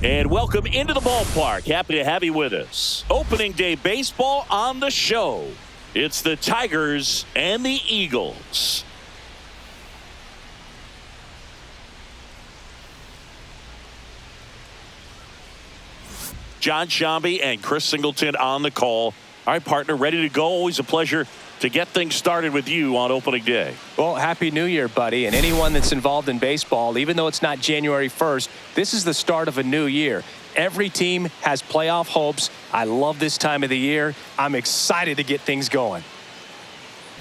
And welcome into the ballpark. Happy to have you with us. Opening day baseball on the show. It's the Tigers and the Eagles. John Shambi and Chris Singleton on the call. All right, partner, ready to go. Always a pleasure to get things started with you on opening day. Well, Happy New Year, buddy. And anyone that's involved in baseball, even though it's not January 1st, this is the start of a new year. Every team has playoff hopes. I love this time of the year. I'm excited to get things going.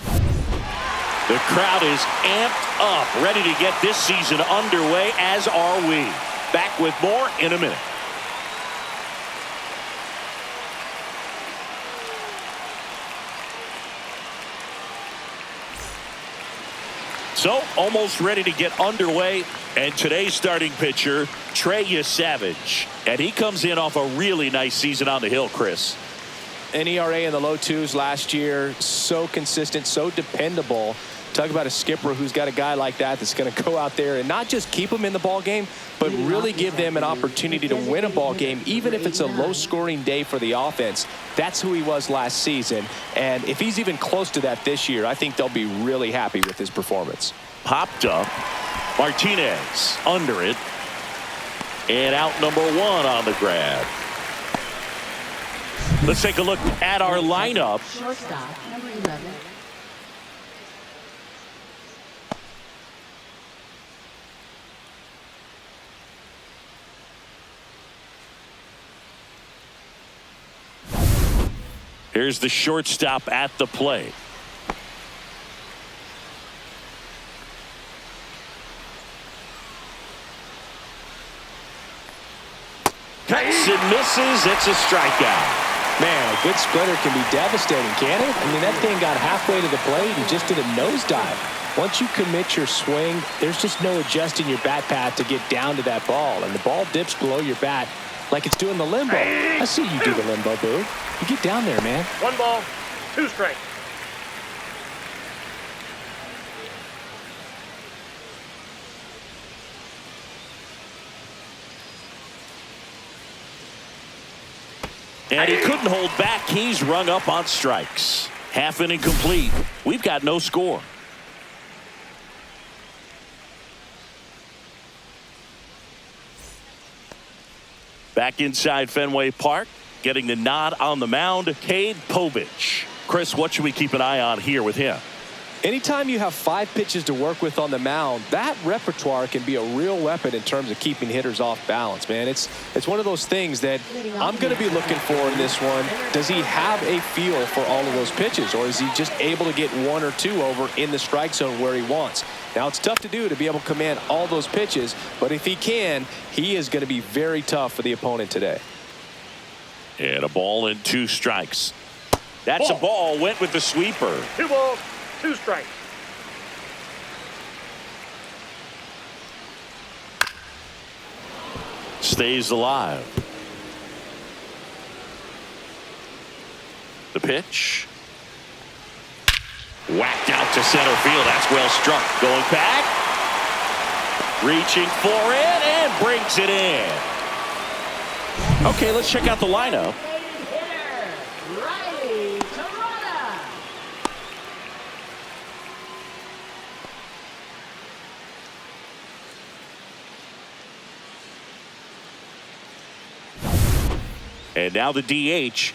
The crowd is amped up, ready to get this season underway, as are we. Back with more in a minute. So, almost ready to get underway. And today's starting pitcher, Trey Savage. And he comes in off a really nice season on the hill, Chris. An ERA in the low twos last year. So consistent, so dependable. Talk about a skipper who's got a guy like that that's going to go out there and not just keep them in the ball game, but really give them an opportunity to win a ball game, even if it's a low-scoring day for the offense. That's who he was last season. And if he's even close to that this year, I think they'll be really happy with his performance. Popped up. Martinez under it. And out number one on the grab. Let's take a look at our lineup. Shortstop, number 11. Here's the shortstop at the plate. Cuts and misses. It's a strikeout. Man, a good splitter can be devastating, can't it? I mean, that thing got halfway to the plate and just did a nosedive. Once you commit your swing, there's just no adjusting your bat path to get down to that ball. And the ball dips below your bat like it's doing the limbo. I see you do the limbo, boo. You get down there, man. 1 ball, 2 strikes. And he couldn't hold back. He's rung up on strikes. Half inning complete. We've got no score. Back inside Fenway Park, getting the nod on the mound, Cade Povich. Chris, what should we keep an eye on here with him? Anytime you have 5 pitches to work with on the mound, that repertoire can be a real weapon in terms of keeping hitters off balance, man. It's one of those things that I'm going to be looking for in this one. Does he have a feel for all of those pitches, or is he just able to get 1 or 2 over in the strike zone where he wants? Now, it's tough to do to be able to command all those pitches, but if he can, he is going to be very tough for the opponent today. And a ball and 2 strikes. That's a ball. Went with the sweeper. 2 balls, 2 strikes. Stays alive. The pitch. Whacked out to center field. That's well struck. Going back. Reaching for it and brings it in. Okay, let's check out the lineup. And now the DH.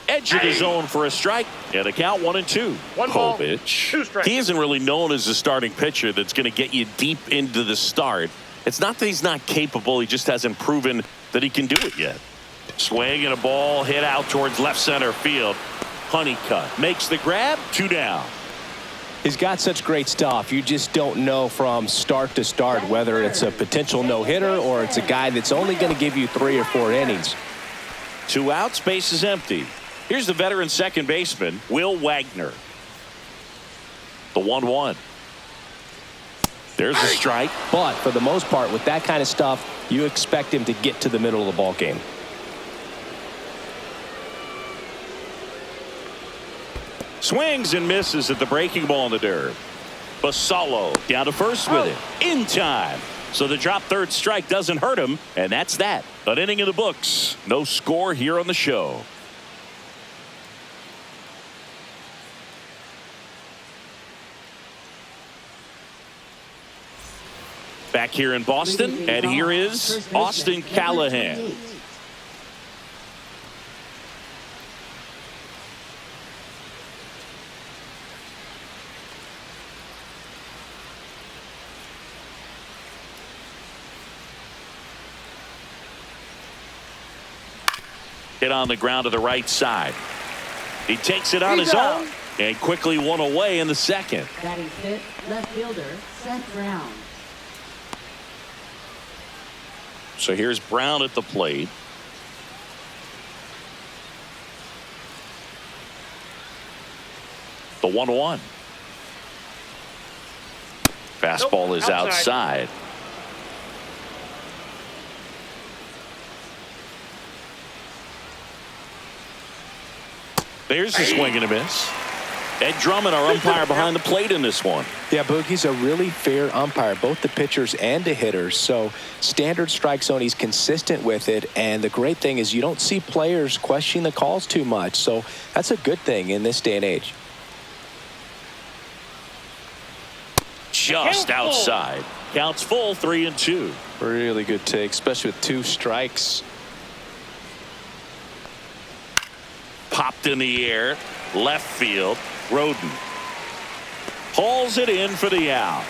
Edge of the zone for a strike. And a count 1-2. 1 ball, Povich. 2 strikes. He isn't really known as a starting pitcher that's going to get you deep into the start. It's not that he's not capable. He just hasn't proven that he can do it yet. Swing and a ball hit out towards left center field. Honeycutt makes the grab. 2 down. He's got such great stuff. You just don't know from start to start whether it's a potential no-hitter or it's a guy that's only going to give you 3 or 4 innings. 2 outs, base is empty. Here's the veteran second baseman, Will Wagner. The 1-1. There's a strike. But for the most part, with that kind of stuff, you expect him to get to the middle of the ball game. Swings and misses at the breaking ball in the dirt. Basallo down to first with it in time. So the drop third strike doesn't hurt him, and that's that. An inning in the books. No score here on the show. Back here in Boston, and here is Austin Callahan. Hit on the ground to the right side. He takes it on his own and quickly one away in the second. Batting fifth, left fielder, Seth Brown. So here's Brown at the plate. The 1-1. Fastball is outside. There's a swing and a miss. Ed Drummond, our umpire behind the plate in this one. Yeah, Boog, he's a really fair umpire, both the pitchers and the hitters. So standard strike zone, he's consistent with it. And the great thing is you don't see players questioning the calls too much. So that's a good thing in this day and age. Just outside. Counts full, 3-2. Really good take, especially with 2 strikes. Popped in the air. Left field. Roden hauls it in for the out.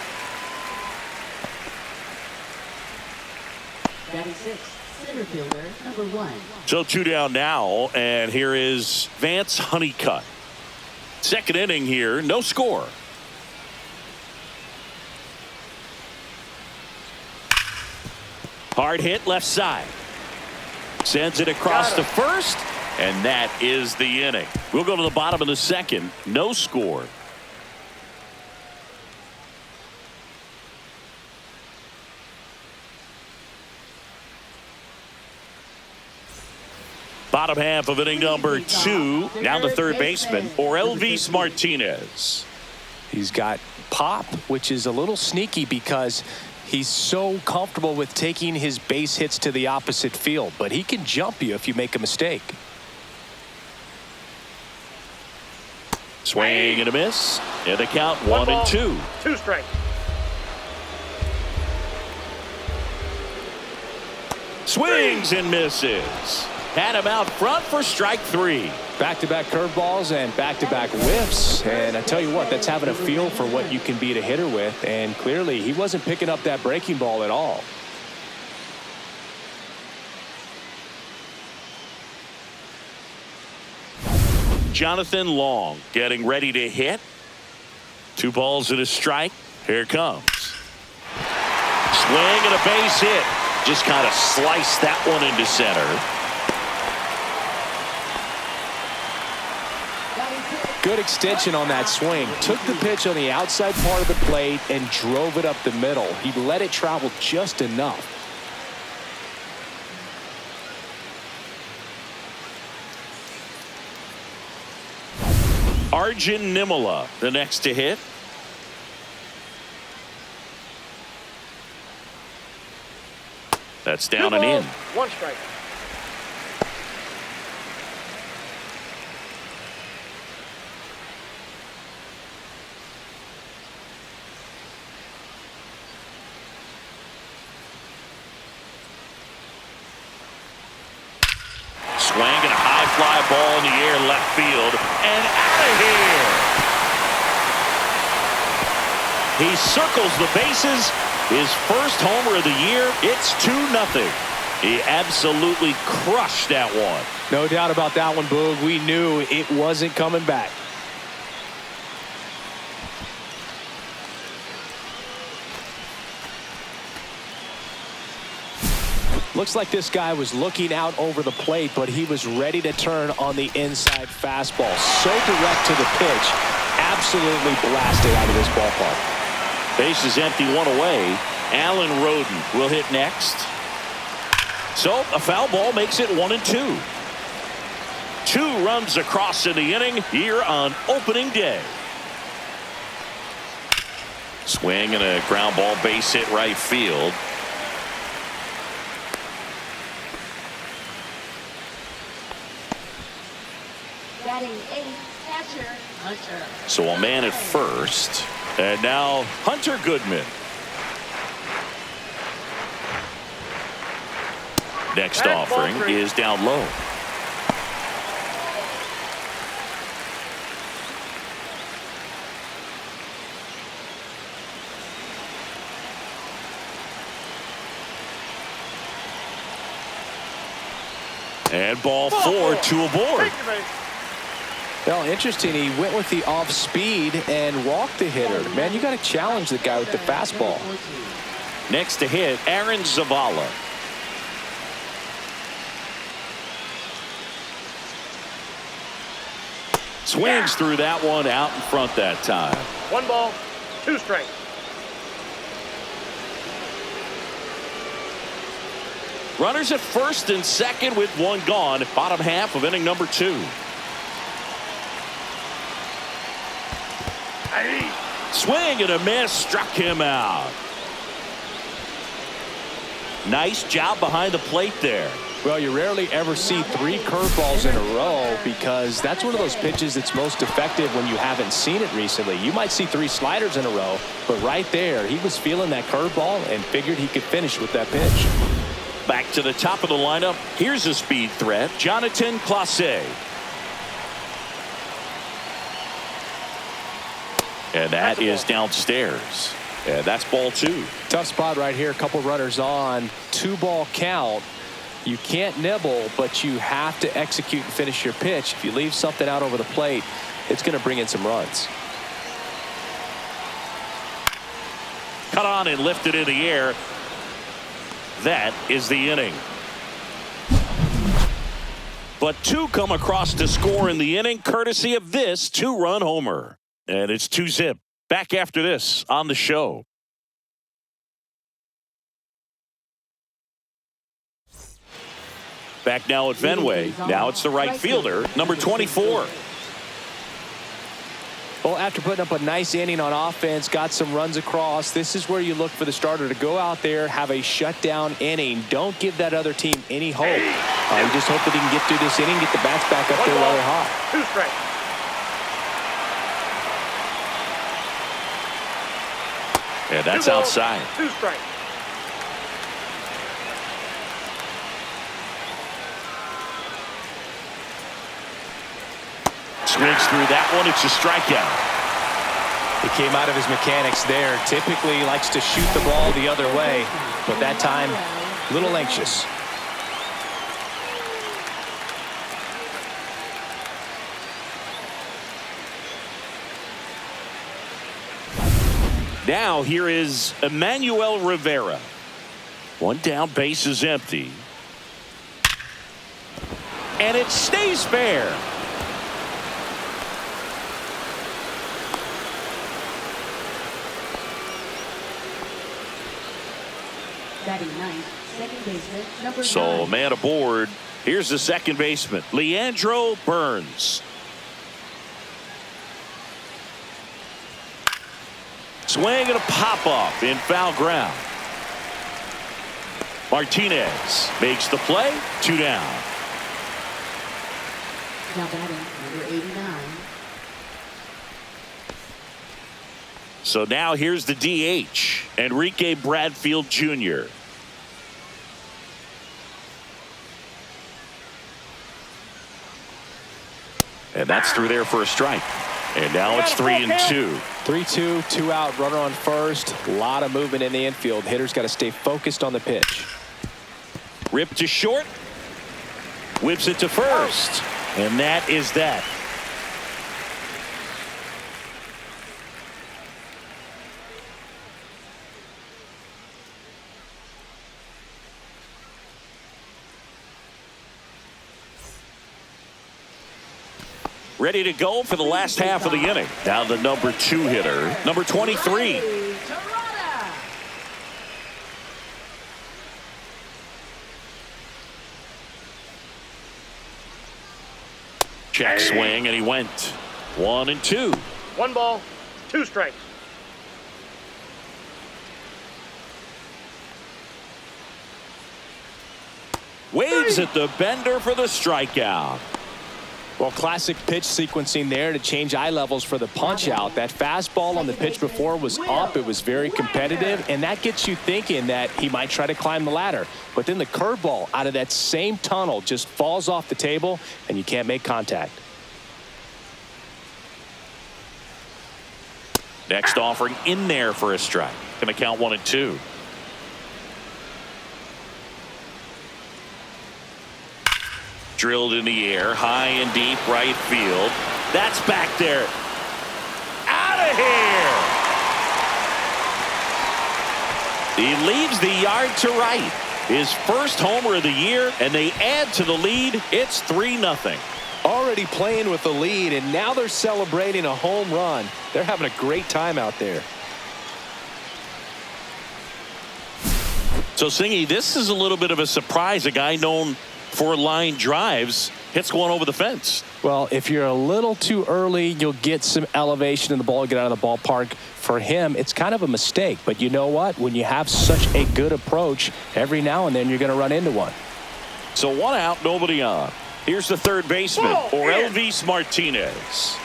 Batting sixth, center fielder, number 1. So 2 down now, and here is Vance Honeycutt. Second inning here, no score. Hard hit left side. Sends it across to first. And that is the inning. We'll go to the bottom of the second. No score. Bottom half of inning number 2. Now the third baseman, Orelvis Martinez. He's got pop, which is a little sneaky because he's so comfortable with taking his base hits to the opposite field. But he can jump you if you make a mistake. Swing and a miss. And the count 1-2. 2 strikes. Swings and misses. Had him out front for strike 3. Back-to-back curveballs and back-to-back whiffs. And I tell you what, that's having a feel for what you can beat a hitter with. And clearly, he wasn't picking up that breaking ball at all. Jonathan Long getting ready to hit. 2 balls and a strike. Here it comes. Swing and a base hit. Just kind of sliced that one into center. Good extension on that swing. Took the pitch on the outside part of the plate and drove it up the middle. He let it travel just enough. Arjun Nimala, the next to hit. That's down and in. 1 strike. Swing and a high fly ball in the air left field and out of here. He circles the bases. His first homer of the year. It's 2-0. He absolutely crushed that one. No doubt about that one, Boog. We knew it wasn't coming back. Looks like this guy was looking out over the plate, but he was ready to turn on the inside fastball. So direct to the pitch. Absolutely blasted out of this ballpark. Base is empty, 1 away. Alan Roden will hit next. So a foul ball makes it 1-2. 2 runs across in the inning here on opening day. Swing and a ground ball, base hit right field. Batting 8th, catcher, Hunter. So a man at first. And now Hunter Goodman. Next Ball offering 3. is down low. And ball 4, 2 aboard. Thank you, mate. Well, interesting. He went with the off speed and walked the hitter. Man, you got to challenge the guy with the fastball. Next to hit, Aaron Zavala. Swings through that one out in front that time. 1 ball, 2 strikes. Runners at first and second with 1 gone. Bottom half of inning number 2. Swing and a miss, struck him out. Nice job behind the plate there. Well, you rarely ever see 3 curveballs in a row because that's one of those pitches that's most effective when you haven't seen it recently. You might see 3 sliders in a row, but right there, he was feeling that curveball and figured he could finish with that pitch. Back to the top of the lineup. Here's a speed threat, Jonathan Clase. And that is downstairs. And that's ball 2. Tough spot right here. A couple runners on. 2-ball count. You can't nibble, but you have to execute and finish your pitch. If you leave something out over the plate, it's going to bring in some runs. Cut on and lifted in the air. That is the inning. But 2 come across to score in the inning, courtesy of this 2-run homer. And it's 2-zip. Back after this on the show. Back now at Fenway. Now it's the right fielder, number 24. Well, after putting up a nice inning on offense, got some runs across, this is where you look for the starter to go out there, have a shutdown inning. Don't give that other team any hope. You just hope that he can get through this inning, get the bats back up there while they're hot. 2 strikes. And that's 2 balls, outside. 2 strikes. Swings through that one. It's a strikeout. He came out of his mechanics there. Typically likes to shoot the ball the other way, but that time, a little anxious. Now here is Emmanuel Rivera. 1 down, base is empty. And it stays fair. Batting 9th, second baseman, number 9. So man aboard. Here's the second baseman, Leandro Burns. Swing and a pop-up in foul ground. Martinez makes the play. 2 down. Now batting number 89. So now here's the DH, Enrique Bradfield Jr. And that's through there for a strike. And now it's 3-2. 3-2, 2 out, runner on first. A lot of movement in the infield. Hitter's got to stay focused on the pitch. Ripped to short. Whips it to first. And that is that. Ready to go for the last half of the inning. Now the number 2 hitter, number 23. Check swing, and he went 1-2. 1 ball, 2 strikes. Waves at the bender for the strikeout. Well, classic pitch sequencing there to change eye levels for the punch out. That fastball on the pitch before was up. It was very competitive, and that gets you thinking that he might try to climb the ladder. But then the curveball out of that same tunnel just falls off the table, and you can't make contact. Next offering in there for a strike. Going to count 1-2. Drilled in the air, high and deep right field. That's back there. Out of here. He leaves the yard to right. His first homer of the year, and they add to the lead. It's 3-0. Already playing with the lead, and now they're celebrating a home run. They're having a great time out there. So, Singy, this is a little bit of a surprise. A guy known for line drives hits one over the fence. Well, if you're a little too early, you'll get some elevation in the ball, get out of the ballpark. For him, it's kind of a mistake. But you know what? When you have such a good approach, every now and then you're going to run into one. So 1 out, nobody on. Here's the third baseman, Orelvis Martinez.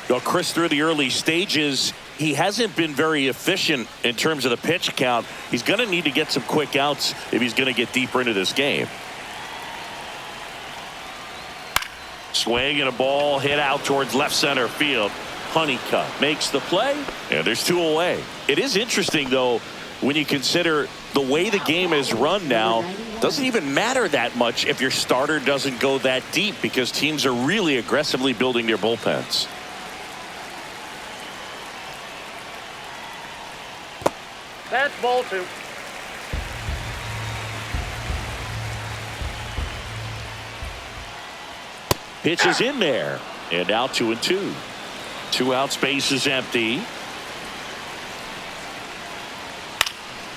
Well, Chris, through the early stages, he hasn't been very efficient in terms of the pitch count. He's going to need to get some quick outs if he's going to get deeper into this game. Swing and a ball hit out towards left center field. Honeycutt makes the play, and there's 2 away. It is interesting, though, when you consider the way the game is run now. Doesn't even matter that much if your starter doesn't go that deep, because teams are really aggressively building their bullpens. That's ball 2. Pitch is in there, and now 2-2. 2 outs, base is empty.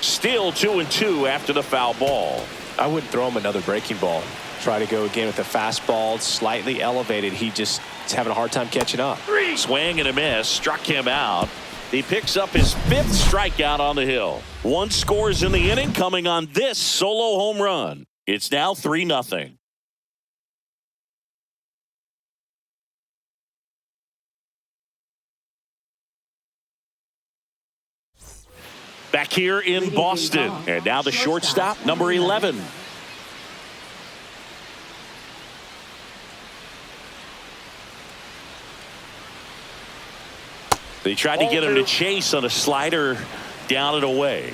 Still 2-2 after the foul ball. I wouldn't throw him another breaking ball. Try to go again with a fastball, slightly elevated. He just is having a hard time catching up. Swing and a miss, struck him out. He picks up his 5th strikeout on the hill. 1 scores in the inning, coming on this solo home run. It's now 3-0. Back here in Boston, and now the shortstop, number 11. They tried to get him to chase on a slider down and away.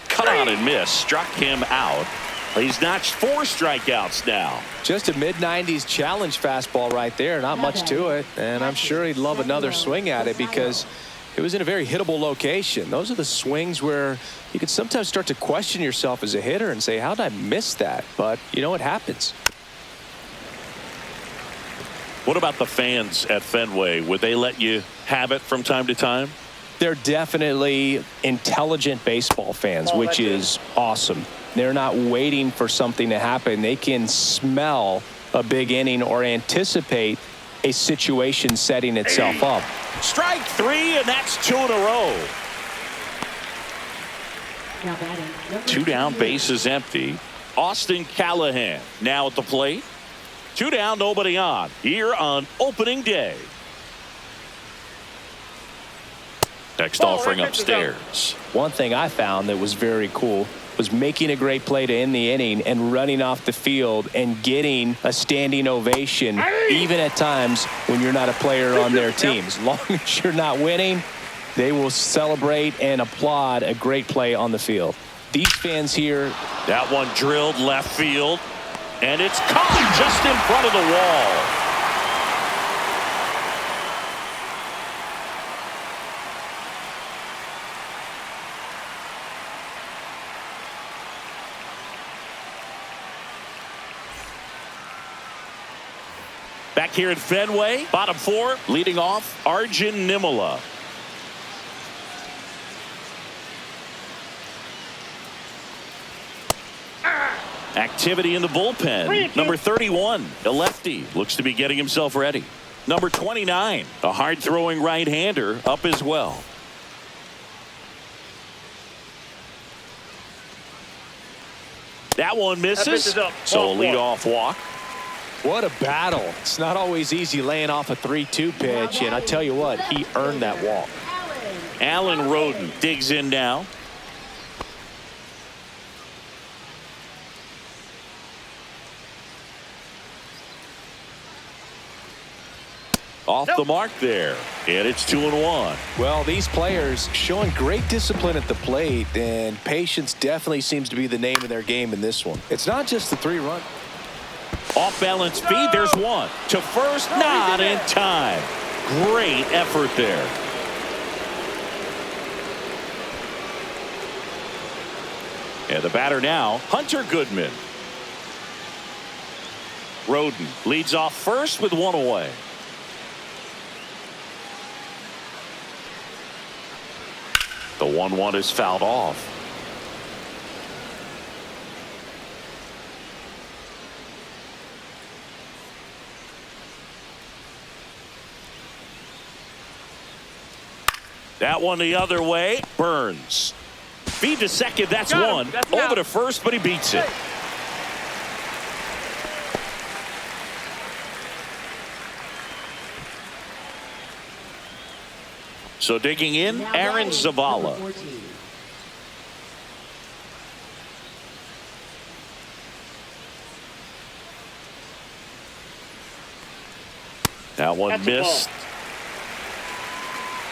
Cut on and miss, struck him out. He's notched 4 strikeouts now. Just a mid-90s challenge fastball right there. Not much to it. And I'm sure he'd love another swing at it because it was in a very hittable location. Those are the swings where you could sometimes start to question yourself as a hitter and say, how did I miss that? But, you know, it happens. What about the fans at Fenway? Would they let you have it from time to time? They're definitely intelligent baseball fans, which is awesome. They're not waiting for something to happen. They can smell a big inning or anticipate a situation setting itself up. Strike 3, and that's 2 in a row. 2 down, base is empty. Austin Callahan now at the plate. 2 down, nobody on here on opening day. Next offering upstairs. One thing I found that was very cool was making a great play to end the inning and running off the field and getting a standing ovation, even at times when you're not a player on their team. As long as you're not winning, they will celebrate and applaud a great play on the field. These fans here. That one drilled left field, and it's caught just in front of the wall. Back here at Fenway, bottom 4, leading off, Arjun Nimala. Activity in the bullpen. Number 31, a lefty, looks to be getting himself ready. Number 29, a hard-throwing right-hander, up as well. That one misses. So a leadoff walk. What a battle. It's not always easy laying off a 3-2 pitch, and I tell you what, he earned that walk. Alan Roden digs in now. Off the mark there, and it's 2-1. Well, these players showing great discipline at the plate, and patience definitely seems to be the name of their game in this one. It's not just the 3-run. Off balance speed, there's one. To first, not in time. Great effort there. And the batter now, Hunter Goodman. Roden leads off first with one away. The 1-1 is fouled off. That one the other way. Burns. Feed to second. That's one. Over to first, but he beats it. So digging in, Aaron Zavala. That one missed.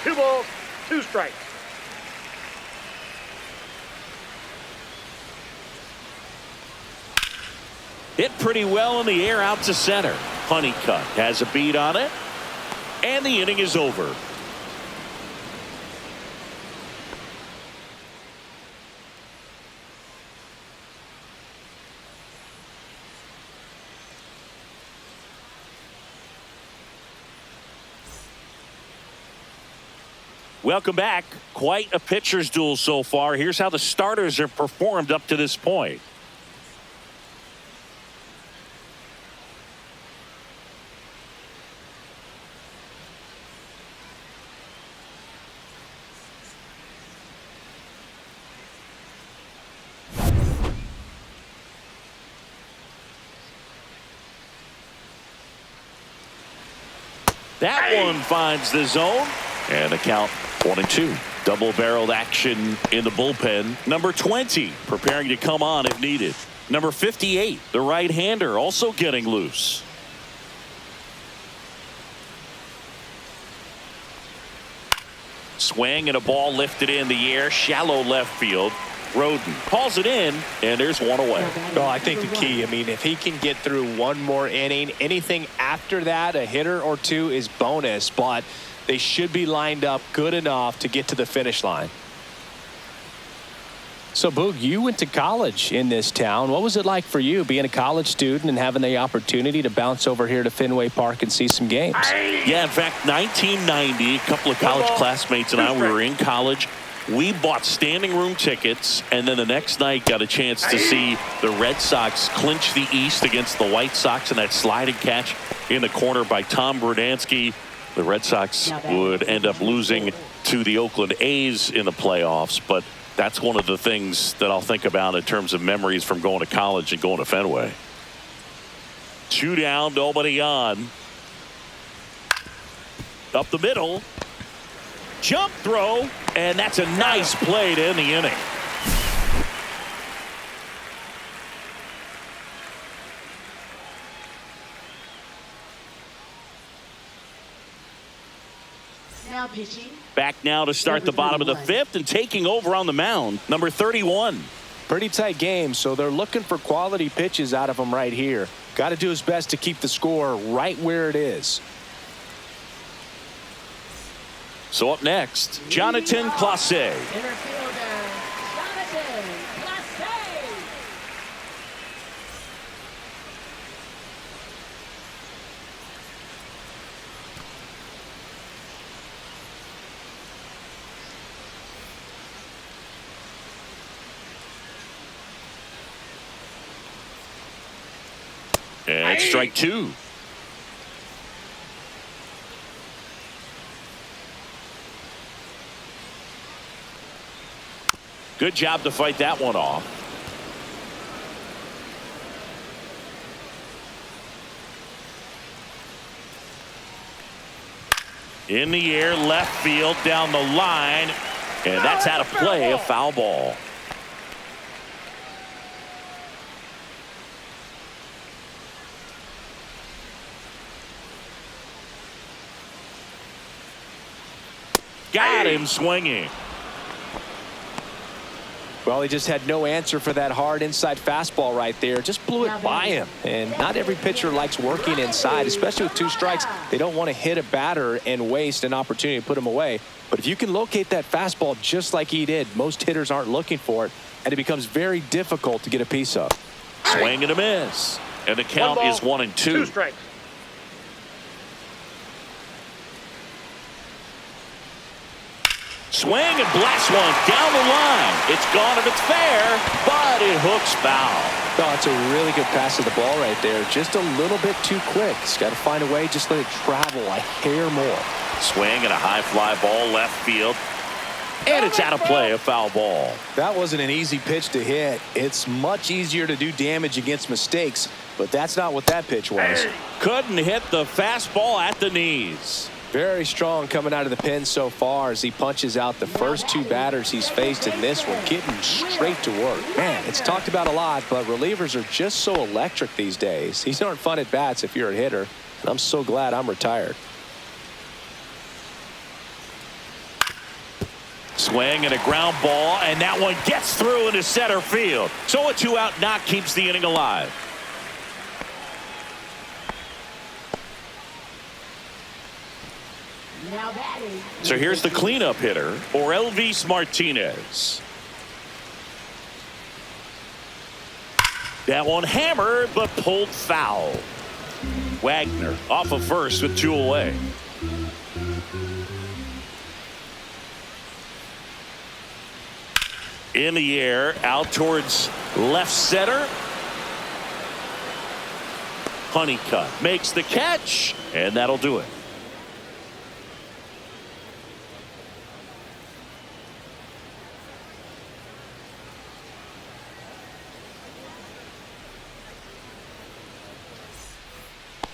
2 balls, 2 strikes. Hit pretty well in the air out to center. Honeycutt has a beat on it. And the inning is over. Welcome back. Quite a pitcher's duel so far. Here's how the starters have performed up to this point. That one finds the zone, and the count 1-2. Double-barreled action in the bullpen. Number 20 preparing to come on if needed. Number 58, the right-hander, also getting loose. Swing and a ball lifted in the air, shallow left field. Roden calls it in, and there's one away. Well, I think the key, I mean, if he can get through one more inning, anything after that, a hitter or two is bonus, but they should be lined up good enough to get to the finish line. So, Boog, you went to college in this town. What was it like for you being a college student and having the opportunity to bounce over here to Fenway Park and see some games? Yeah, in fact, 1990, a couple of college classmates and I, we were in college. We bought standing room tickets, and then the next night got a chance to see the Red Sox clinch the East against the White Sox in that sliding catch in the corner by Tom Brudansky. The Red Sox would end up losing to the Oakland A's in the playoffs, but that's one of the things that I'll think about in terms of memories from going to college and going to Fenway. 2 down, nobody on. Up the middle. Jump throw, and that's a nice play to end the inning. Now pitching. Back now to start the bottom of the 5th and taking over on the mound, number 31. Pretty tight game, so they're looking for quality pitches out of him right here. Got to do his best to keep the score right where it is. So up next, Jonathan Clase. Center fielder, Jonathan Clase. And strike two. Good job to fight that one off. In the air, left field, down the line, and that's out of play, a foul ball. Got him swinging. Well, he just had no answer for that hard inside fastball right there. Just blew it by him. And not every pitcher likes working inside, especially with two strikes. They don't want to hit a batter and waste an opportunity to put him away. But if you can locate that fastball just like he did, most hitters aren't looking for it, and it becomes very difficult to get a piece of. Swing and a miss. And the count is 1-2. 2 strikes. Swing and blast one down the line. It's gone if it's fair, but it hooks foul. No, it's a really good pass to the ball right there. Just a little bit too quick. He's got to find a way, just let it travel a hair more. Swing and a high fly ball left field. And it's out of play, a foul ball. That wasn't an easy pitch to hit. It's much easier to do damage against mistakes, but that's not what that pitch was. Couldn't hit the fastball at the knees. Very strong coming out of the pen so far as he punches out the first two batters he's faced in this one, getting straight to work. Man, it's talked about a lot, but relievers are just so electric these days. These aren't fun at bats if you're a hitter, and I'm so glad I'm retired. Swing and a ground ball, and that one gets through into center field. So a 2-out knock keeps the inning alive. So here's the cleanup hitter, or Elvis Martinez. That one hammered, but pulled foul. Wagner off of first with 2 away. In the air, out towards left center. Honeycutt makes the catch, and that'll do it.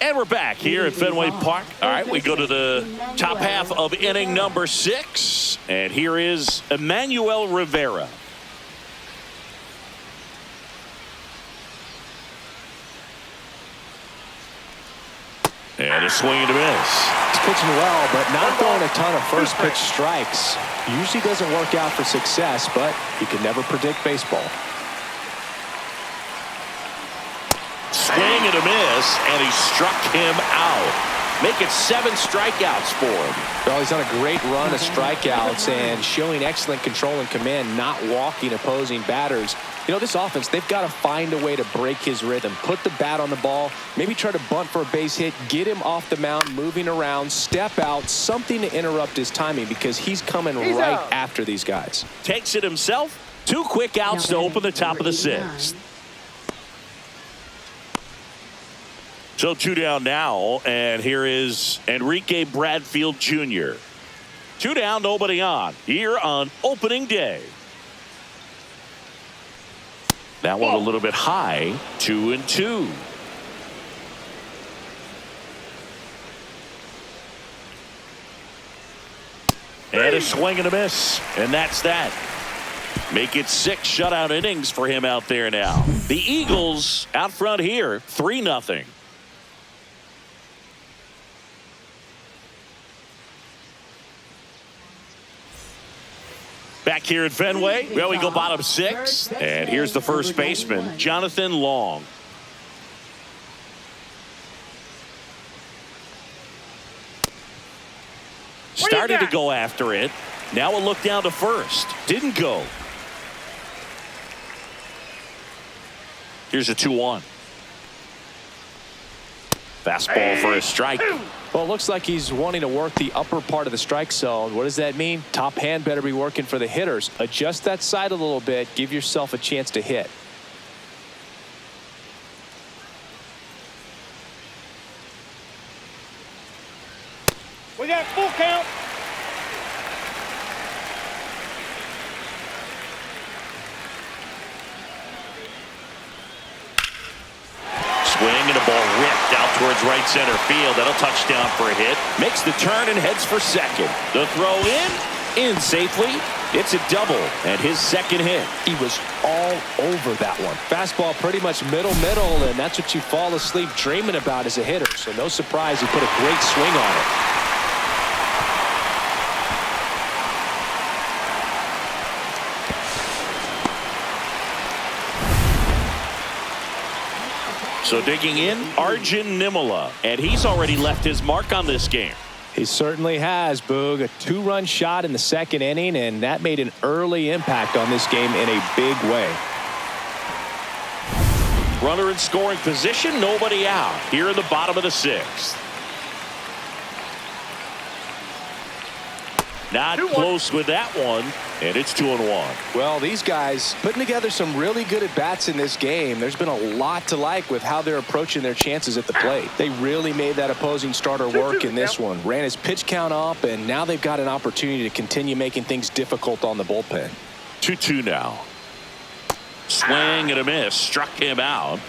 And we're back here at Fenway Park. All right, we go to the top half of inning number 6. And here is Emmanuel Rivera. And a swing and a miss. He's pitching well, but not throwing a ton of first pitch strikes. Usually doesn't work out for success, but you can never predict baseball. Swing and a miss, and he struck him out. Make it 7 strikeouts for him. Well, he's on a great run of strikeouts and showing excellent control and command, not walking opposing batters. You know, this offense, they've got to find a way to break his rhythm, put the bat on the ball, maybe try to bunt for a base hit, get him off the mound, moving around, step out, something to interrupt his timing because he's coming right after these guys. Takes it himself. 2 quick outs to open the top of the 6th. So 2 down now, and here is Enrique Bradfield Jr. 2 down, nobody on here on opening day. That one a little bit high, 2-2. And a swing and a miss, and that's that. Make it 6 shutout innings for him out there now. The Eagles out front here, 3-0. Back here at Fenway, well, we go bottom 6, and here's the first baseman, Jonathan Long. Started to go after it. Now a look down to first. Didn't go. Here's a 2-1. Fastball for a strike. Well, it looks like he's wanting to work the upper part of the strike zone. What does that mean? Top hand better be working for the hitters. Adjust that side a little bit. Give yourself a chance to hit. got full count. Swing and a ball ripped out towards right center field. That'll touch down for a hit. Makes the turn and heads for second. The throw in safely. It's a double and his second hit. He was all over that one. Fastball pretty much middle, and that's what you fall asleep dreaming about as a hitter. So no surprise he put a great swing on it. So digging in, Arjun Nimala, and he's already left his mark on this game. He certainly has, Boog. A 2-run shot in the second inning, and that made an early impact on this game in a big way. Runner in scoring position, nobody out. Here in the bottom of the sixth. Not close with that one, and it's 2-1. Well, these guys putting together some really good at-bats in this game. There's been a lot to like with how they're approaching their chances at the plate. They really made that opposing starter work in this one. Ran his pitch count up, and now they've got an opportunity to continue making things difficult on the bullpen. 2-2 now. Swing and a miss. Struck him out.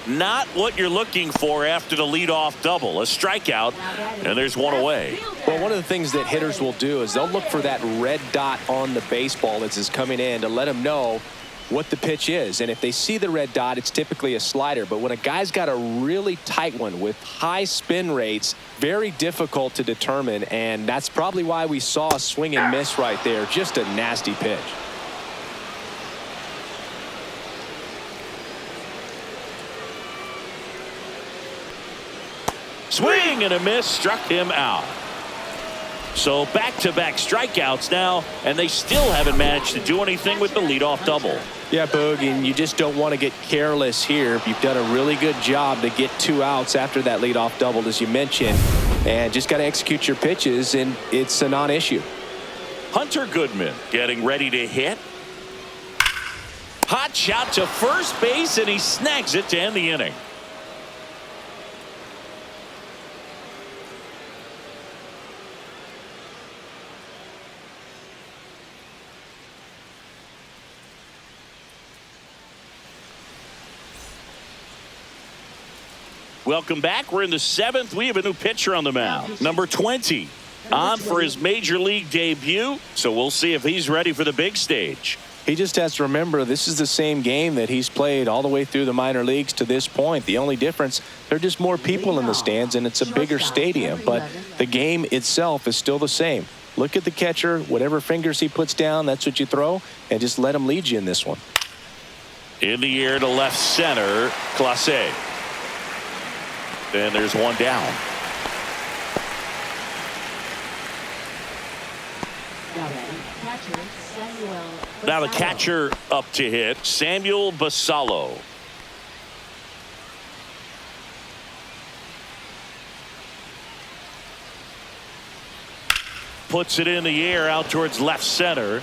Not what you're looking for after the leadoff double. A strikeout, and there's one away. Well, one of the things that hitters will do is they'll look for that red dot on the baseball as it's coming in to let them know what the pitch is. And if they see the red dot, it's typically a slider. But when a guy's got a really tight one with high spin rates, very difficult to determine. And that's probably why we saw a swing and miss right there. Just a nasty pitch. Swing and a miss, struck him out. So back-to-back strikeouts now, and they still haven't managed to do anything with the leadoff double. Yeah, Boog, and you just don't want to get careless here. You've done a really good job to get 2 outs after that leadoff double, as you mentioned, and just got to execute your pitches, and it's a non-issue. Hunter Goodman getting ready to hit. Hot shot to first base, and he snags it to end the inning. Welcome back. We're in the 7th. We have a new pitcher on the mound. Number 20 on for his major league debut. So we'll see if he's ready for the big stage. He just has to remember this is the same game that he's played all the way through the minor leagues to this point. The only difference, there are just more people in the stands and it's a bigger stadium. But the game itself is still the same. Look at the catcher. Whatever fingers he puts down, that's what you throw. And just let him lead you in this one. In the air to left center, Clase. And there's one down. Now the catcher up to hit, Samuel Basallo. Puts it in the air out towards left center.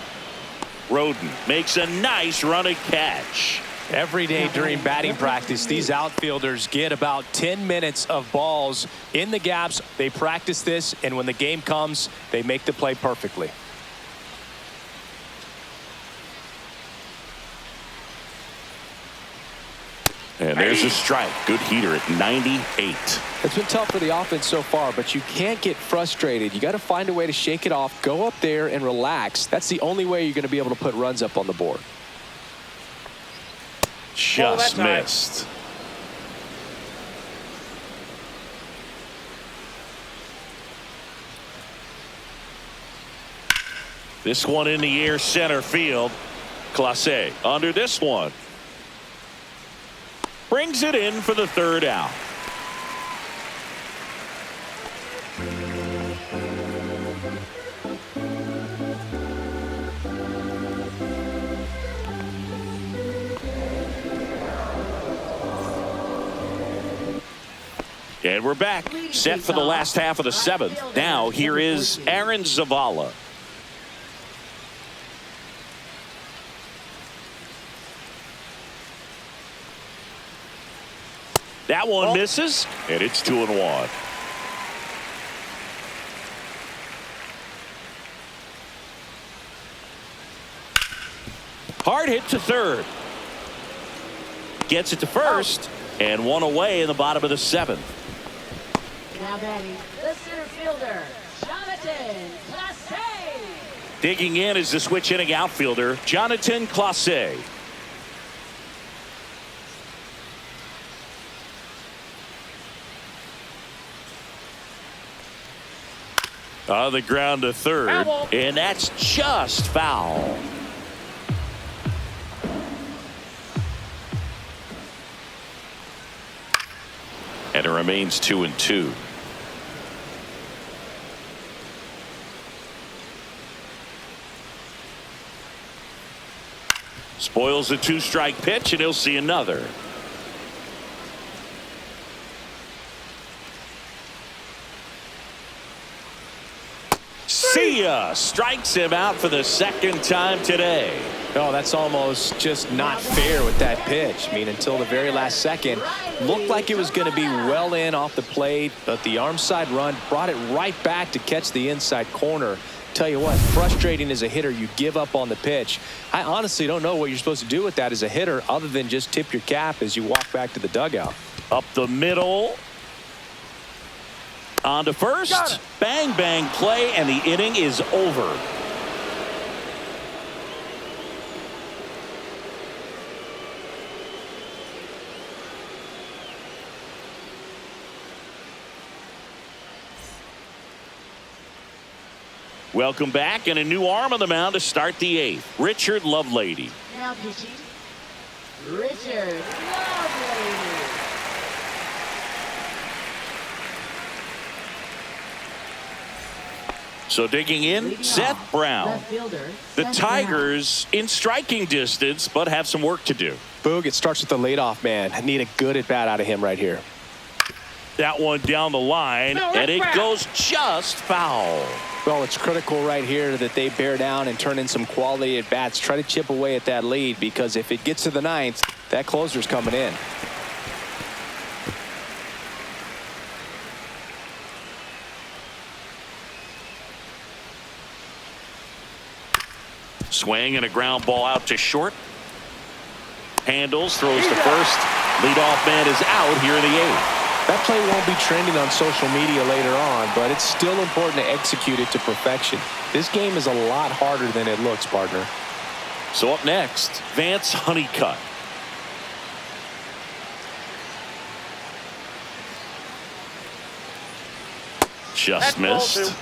Roden makes a nice running catch. Every day during batting practice, these outfielders get about 10 minutes of balls in the gaps. They practice this, and when the game comes, they make the play perfectly. And there's a strike. Good heater at 98. It's been tough for the offense so far, but you can't get frustrated. You got to find a way to shake it off, go up there and relax. That's the only way you're going to be able to put runs up on the board. Just missed. This one in the air center field. Clase under this one. Brings it in for the third out. And we're back, set for the last half of the 7th. Now here is Aaron Zavala. That one misses, and it's 2-1. Hard hit to third. Gets it to first. And one away in the bottom of the seventh. Now batting, the center fielder, Jonathan Classe. Digging in is the switch hitting outfielder, Jonathan Classe. On the ground to third, and that's just foul. And it remains 2-2. Spoils the 2-strike pitch, and he'll see another. See ya! Strikes him out for the second time today. Oh, that's almost just not fair with that pitch. I mean, until the very last second, looked like it was going to be well in off the plate, but the arm side run brought it right back to catch the inside corner. Tell you what, frustrating as a hitter, you give up on the pitch. I honestly don't know what you're supposed to do with that as a hitter other than just tip your cap as you walk back to the dugout. Up the middle. On to first. Bang, bang play, and the inning is over. Welcome back, and a new arm on the mound to start the eighth. Richard Lovelady. Now pitching, Richard Lovelady. So digging in, Leading Seth off, Brown. left fielder, The Seth Tigers in striking distance, but have some work to do. Boog, it starts with the leadoff man. I need a good at bat out of him right here. That one down the line, and it goes just foul. Well, it's critical right here that they bear down and turn in some quality at bats. Try to chip away at that lead, because if it gets to the ninth, that closer's coming in. Swing and a ground ball out to short. Handles, throws to first. Leadoff man is out here in the eighth. That play won't be trending on social media later on, but it's still important to execute it to perfection. This game is a lot harder than it looks, partner. So up next, Vance Honeycutt. Just missed.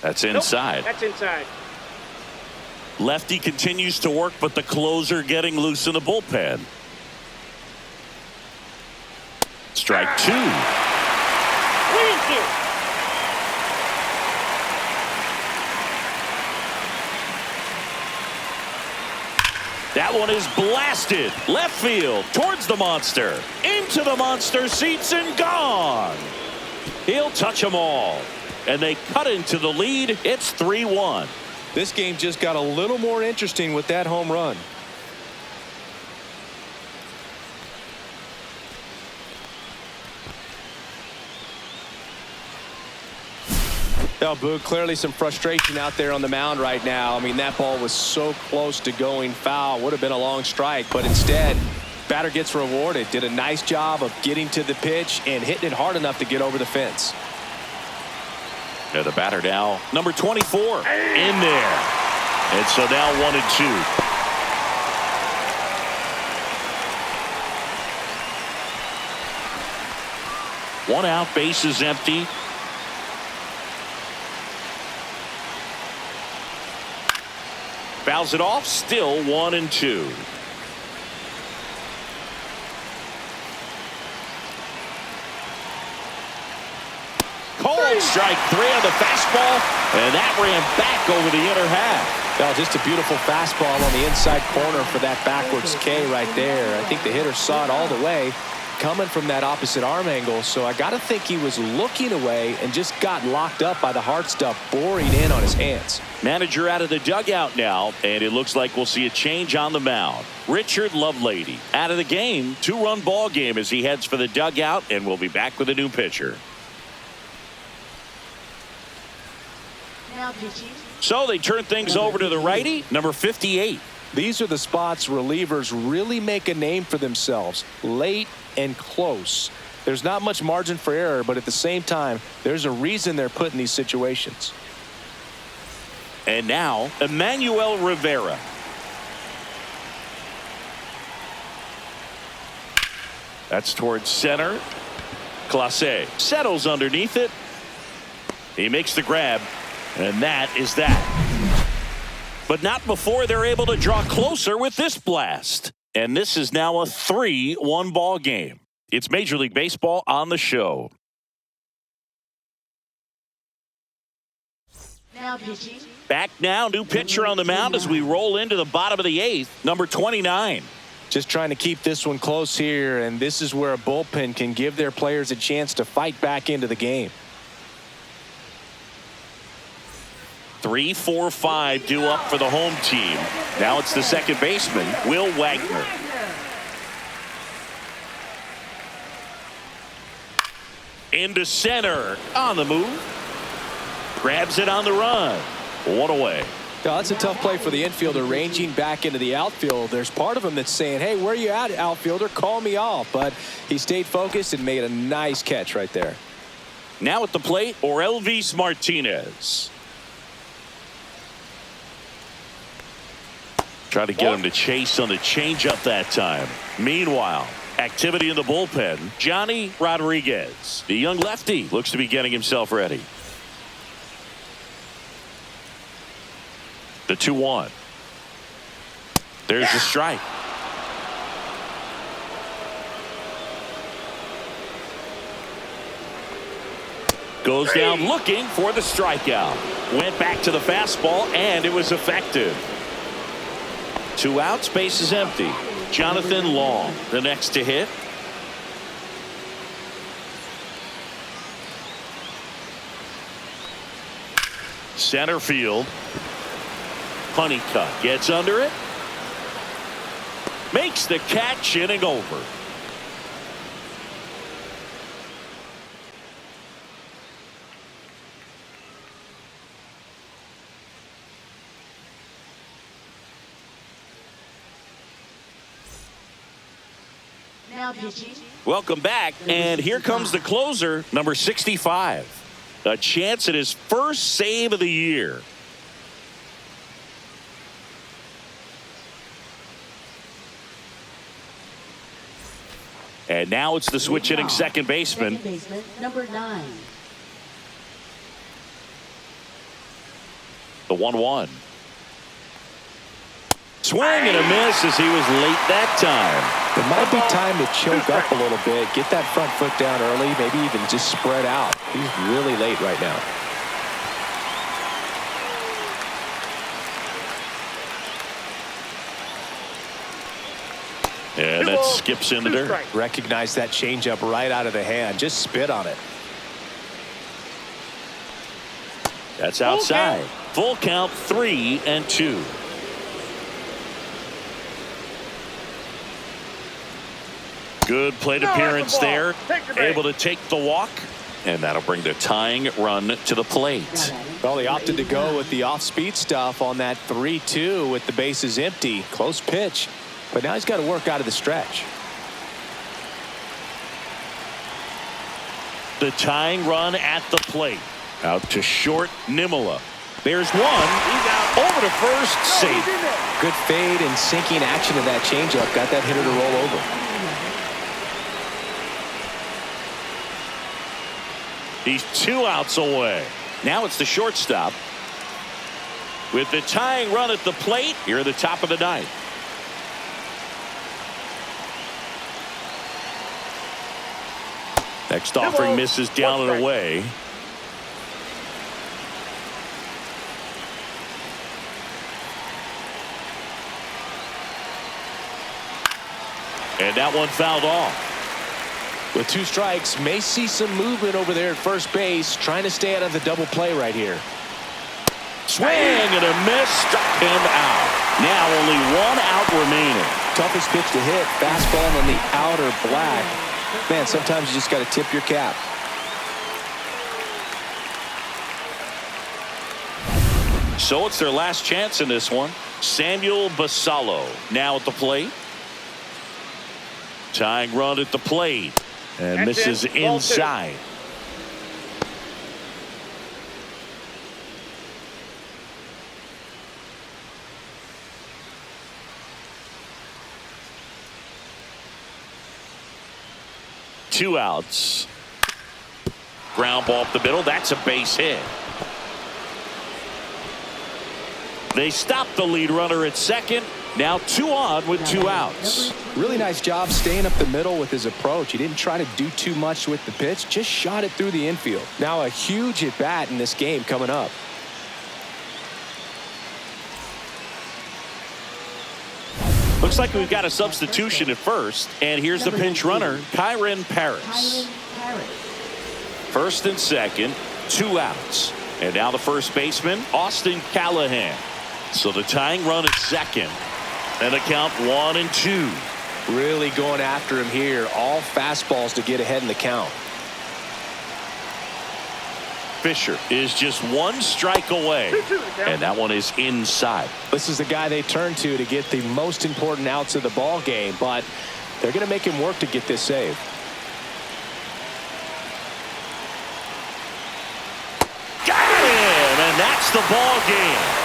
That's inside. That's inside. Lefty continues to work, but the closer getting loose in the bullpen. Strike two. That one is blasted left field towards the monster, into the monster seats and gone. He'll touch them all, and they cut into the lead. It's 3-1. This game just got a little more interesting with that home run. Now, Boog, clearly some frustration out there on the mound right now. I mean, that ball was so close to going foul. Would have been a long strike, but instead, batter gets rewarded. Did a nice job of getting to the pitch and hitting it hard enough to get over the fence. Yeah, the batter now, number 24, in there. And so now 1-2. One out, base is empty. Fouls it off, still 1-2. Cold strike three on the fastball, and that ran back over the inner half. Well, just a beautiful fastball on the inside corner for that backwards K right there. I think the hitter saw it all the way, coming from that opposite arm angle, so I got to think he was looking away and just got locked up by the hard stuff boring in on his hands. Manager out of the dugout now, and it looks like we'll see a change on the mound. Richard Lovelady out of the game. 2-run ball game as he heads for the dugout, and we'll be back with a new pitcher. Now pitching. So they turn things over to the righty, number 58. These are the spots relievers really make a name for themselves, late and close. There's not much margin for error, but at the same time, there's a reason they're put in these situations. And now, Emmanuel Rivera. That's towards center. Clase settles underneath it. He makes the grab, and that is that. But not before they're able to draw closer with this blast. And this is now a 3-1 ball game. It's Major League Baseball on the show. Now pitching. Back now, new pitcher on the mound as we roll into the bottom of the 8th, number 29. Just trying to keep this one close here, and this is where a bullpen can give their players a chance to fight back into the game. 3, 4, 5 due up for the home team. Now it's the second baseman, Will Wagner. Into center, on the move. Grabs it on the run. 1 away. Now, that's a tough play for the infielder, ranging back into the outfield. There's part of him that's saying, hey, where you at, outfielder? Call me off. But he stayed focused and made a nice catch right there. Now at the plate, Orelvis Martinez. Try to get him to chase on the changeup that time. Meanwhile, activity in the bullpen. Johnny Rodriguez, the young lefty, looks to be getting himself ready. The 2-1. There's the strike. Goes down looking for the strikeout. Went back to the fastball, and it was effective. 2 outs, base is empty. Jonathan Long, the next to hit. Center field. Honeycutt gets under it. Makes the catch, inning over. Now pitching. Welcome back, and here comes the closer, number 65. A chance at his first save of the year. And now it's the switch hitting second baseman. Second baseman, number 9. The 1-1. Swing and a miss as he was late that time. It might be time to choke up a little bit, get that front foot down early, maybe even just spread out. He's really late right now. And that skips in the dirt. Recognize that changeup right out of the hand. Just spit on it. That's outside. Full count, 3-2. Good plate appearance there. Able to take the walk. And that'll bring the tying run to the plate. Well, he opted to go with the off-speed stuff on that 3-2 with the bases empty. Close pitch. But now he's got to work out of the stretch. The tying run at the plate. Out to short, Nimmola. There's one. He's out over to first. Safe. Good fade and sinking action of that changeup. Got that hitter to roll over. He's 2 outs away. Now it's the shortstop. With the tying run at the plate, here at the top of the 9th. Next offering misses down and away. And that one fouled off. With 2 strikes, may see some movement over there at first base, trying to stay out of the double play right here. Swing and a miss, struck him out. Now only 1 out remaining. Toughest pitch to hit, fastball on the outer black. Man, sometimes you just got to tip your cap. So it's their last chance in this one. Samuel Basallo now at the plate. Tying run at the plate. And misses inside. Two outs. Ground ball up the middle. That's a base hit. They stop the lead runner at second. Now 2 on with 2 outs. Really nice job staying up the middle with his approach. He didn't try to do too much with the pitch, just shot it through the infield. Now a huge at bat in this game coming up. Looks like we've got a substitution at first, and here's the pinch runner, Kyron Paris. First and second, 2 outs. And now the first baseman, Austin Callahan. So the tying run at second. And a count 1-2. Really going after him here. All fastballs to get ahead in the count. Fisher is just 1 strike away. And that one is inside. This is the guy they turn to get the most important outs of the ball game, but they're going to make him work to get this save. Got him, and that's the ball game.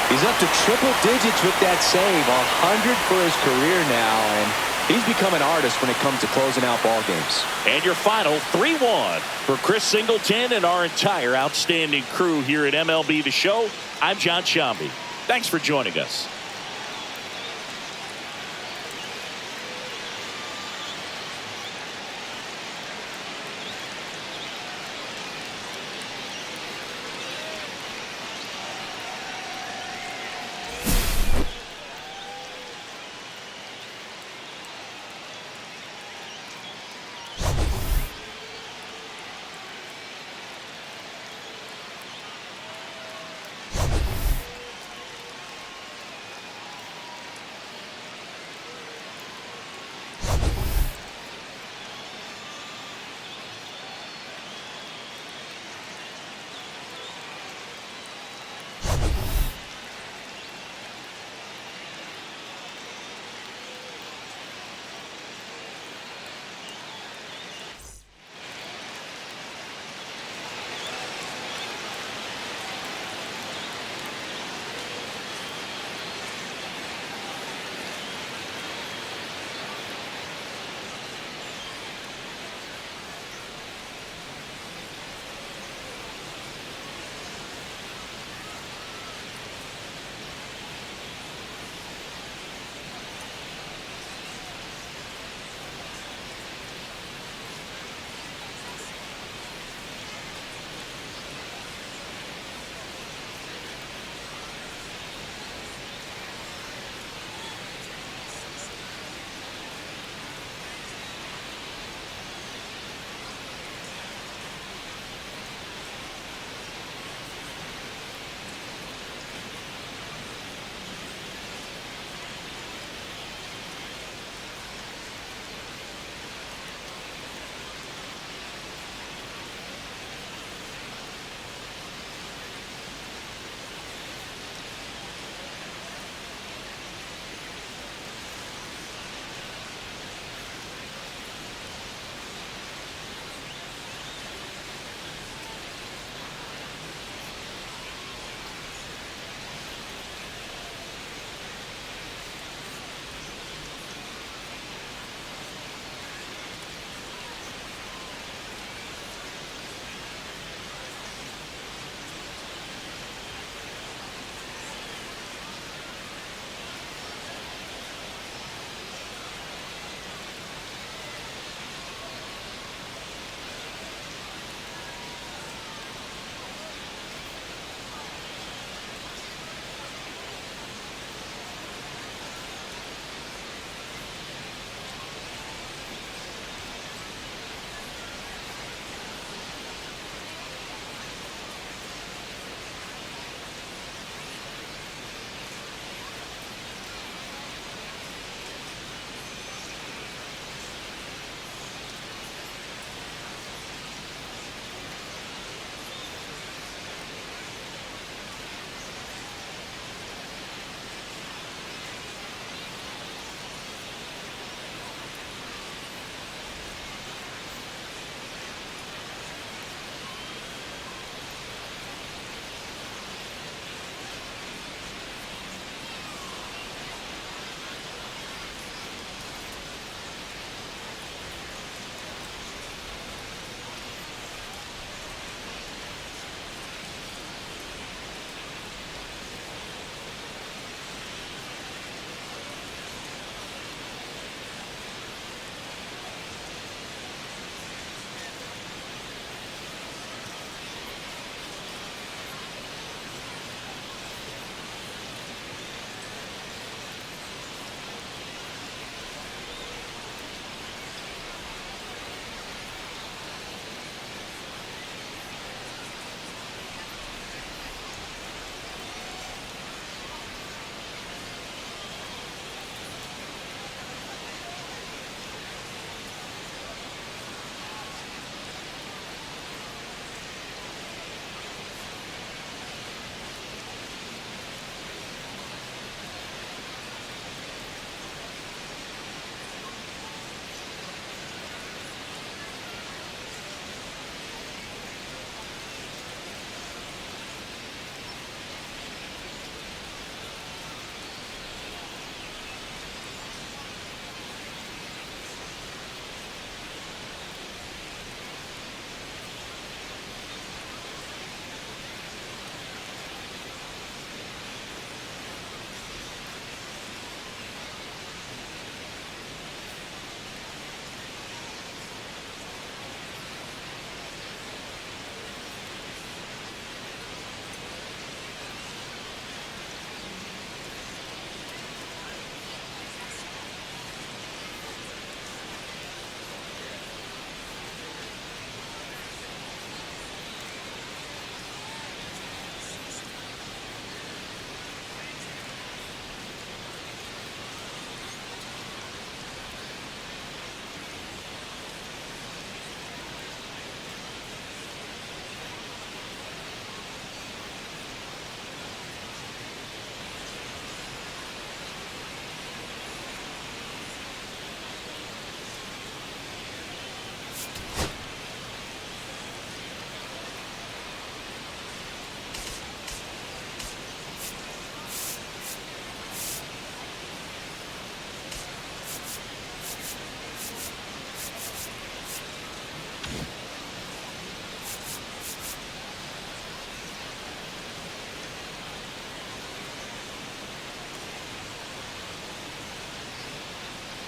He's up to triple digits with that save, 100 for his career now, and he's become an artist when it comes to closing out ball games. And your final 3-1 for Chris Singleton and our entire outstanding crew here at MLB The Show. I'm John Shambi. Thanks for joining us.